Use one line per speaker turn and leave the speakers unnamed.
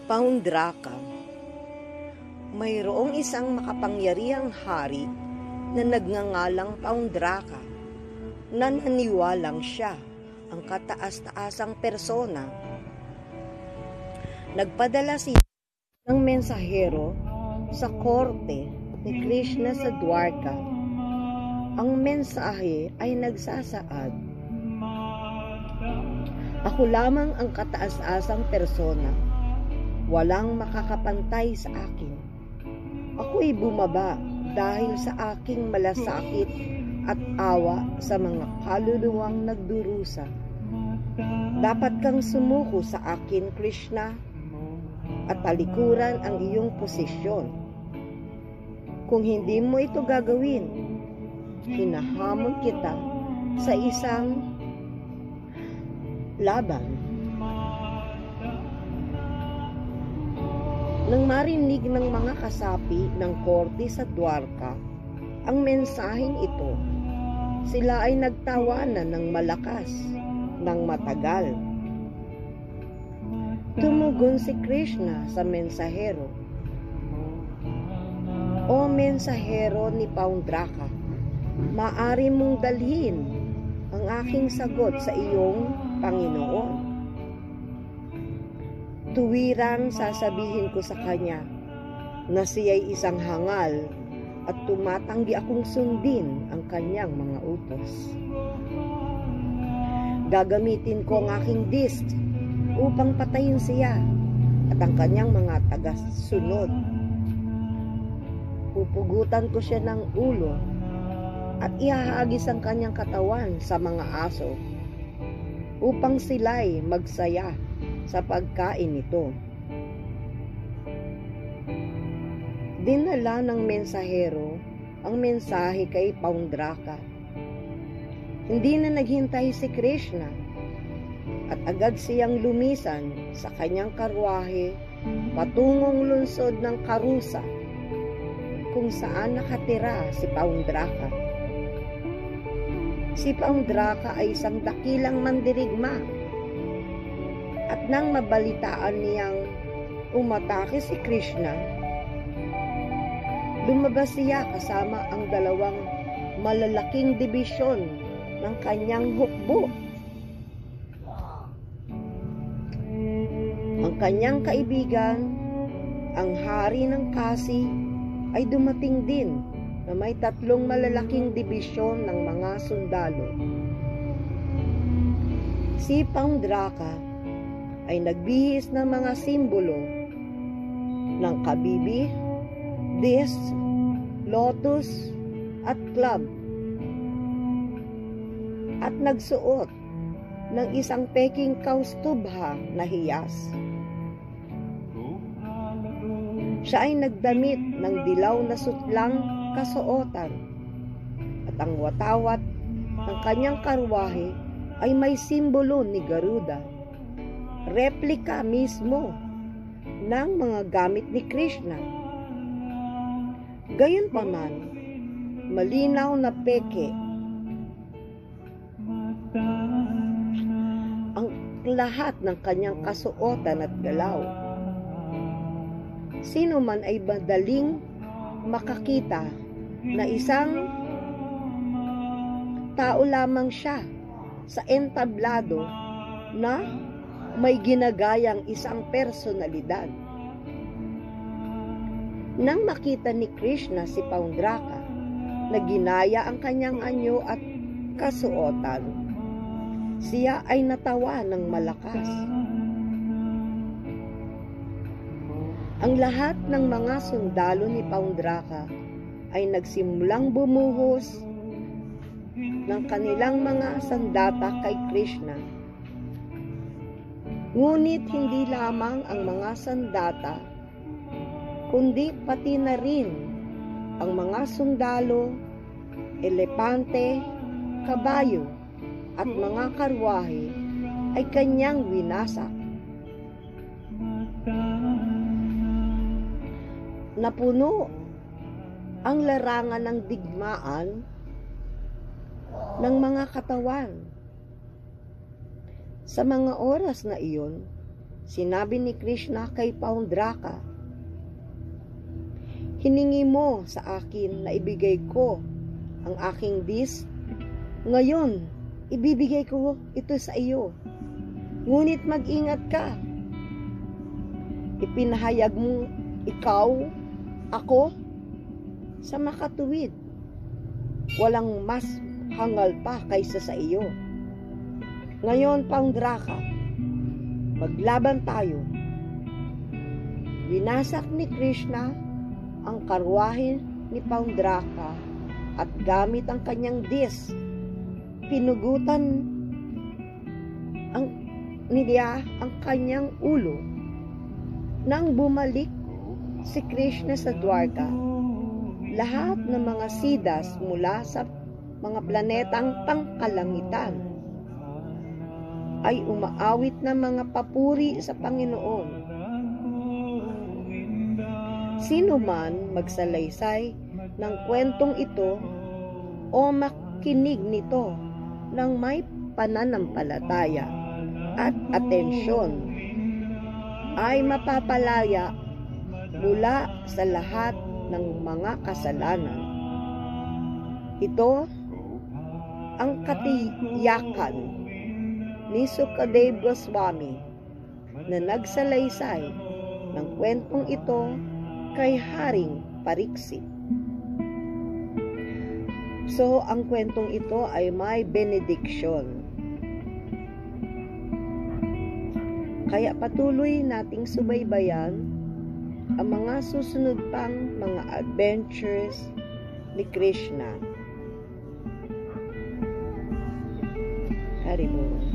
Paundraka. Mayroong isang makapangyarihang hari na nagngangalang Paundraka na naniwalang siya ang kataas-taasang persona. Nagpadala siya ng mensahero sa korte ni Krishna sa Dwarka. Ang mensahe ay nagsasaad, "Ako lamang ang kataas-asang persona. Walang makakapantay sa akin. Ako'y bumaba dahil sa aking malasakit at awa sa mga kaluluwang nagdurusa. Dapat kang sumuko sa akin, Krishna, at talikuran ang iyong posisyon. Kung hindi mo ito gagawin, hinahamon kita sa isang laban." Nang marinig ng mga kasapi ng korte sa Dwarka ang mensaheng ito, sila ay nagtawanan ng malakas, ng matagal. Tumugon si Krishna sa mensahero, "O mensahero ni Paundraka, maaari mong dalhin ang aking sagot sa iyong Panginoon. Tuwirang sasabihin ko sa kanya na siya'y isang hangal at tumatanggi akong sundin ang kanyang mga utos. Gagamitin ko ang aking dist upang patayin siya at ang kanyang mga tagasunod. Pupugutan ko siya ng ulo at ihahagis ang kanyang katawan sa mga aso upang sila'y magsaya sa pagkain nito." Dinala ng mensahero ang mensahe kay Paundraka. Hindi na naghintay si Krishna at agad siyang lumisan sa kanyang karwahe patungong lungsod ng Karusa kung saan nakatira si Paundraka. Si Paundraka ay isang dakilang mandirigma, at nang mabalitaan niyang umatake si Krishna, lumabas siya kasama ang dalawang malalaking dibisyon ng kanyang hukbo. Ang kanyang kaibigan, ang hari ng Kasi, ay dumating din na may 3 malalaking dibisyon ng mga sundalo. Si Paundraka ay nagbihis ng mga simbolo ng kabibi, disc, lotus, at club, at nagsuot ng isang peking kaustubha na hiyas. Siya ay nagdamit ng dilaw na sutlang kasuotan, at ang watawat ng kanyang karwahe ay may simbolo ni Garuda, replika mismo ng mga gamit ni Krishna. Gayunpaman, malinaw na peke ang lahat ng kanyang kasuotan at galaw. Sino man ay madaling makakita na isang tao lamang siya sa entablado na may ginagayang isang personalidad. Nang makita ni Krishna si Paundraka na ginaya ang kanyang anyo at kasuotan, siya ay natawa ng malakas. Ang lahat ng mga sundalo ni Paundraka ay nagsimulang bumuhos ng kanilang mga sandata kay Krishna. Ngunit hindi lamang ang mga sandata, kundi pati na rin ang mga sundalo, elepante, kabayo, at mga karwahe ay kanyang winasak. Napuno ang larangan ng digmaan ng mga katawan. Sa mga oras na iyon, sinabi ni Krishna kay Paundraka, hiningi mo sa akin na ibigay ko ang aking dis. Ngayon, ibibigay ko ito sa iyo. Ngunit mag-ingat ka. Ipinahayag mo ikaw, ako, sa makatuwid. Walang mas hangal pa kaysa sa iyo. Ngayon, Paundraka, maglaban tayo. Winasak ni Krishna ang karwahe ni Paundraka at gamit ang kanyang dis, pinugutan niya ang kanyang ulo. Nang bumalik si Krishna sa Dwarka, lahat ng mga sidas mula sa mga planetang pangkalangitan ay umaawit ng mga papuri sa Panginoon. Sino man magsalaysay ng kwentong ito o makinig nito ng may pananampalataya at atensyon ay mapapalaya mula sa lahat ng mga kasalanan. Ito ang katiyakan ni Sukadeva Goswami na nagsalaysay ng kwentong ito kay Haring Pariksit. So, ang kwentong ito ay may benediction. Kaya patuloy nating subaybayan ang mga susunod pang mga adventures ni Krishna. Haribol.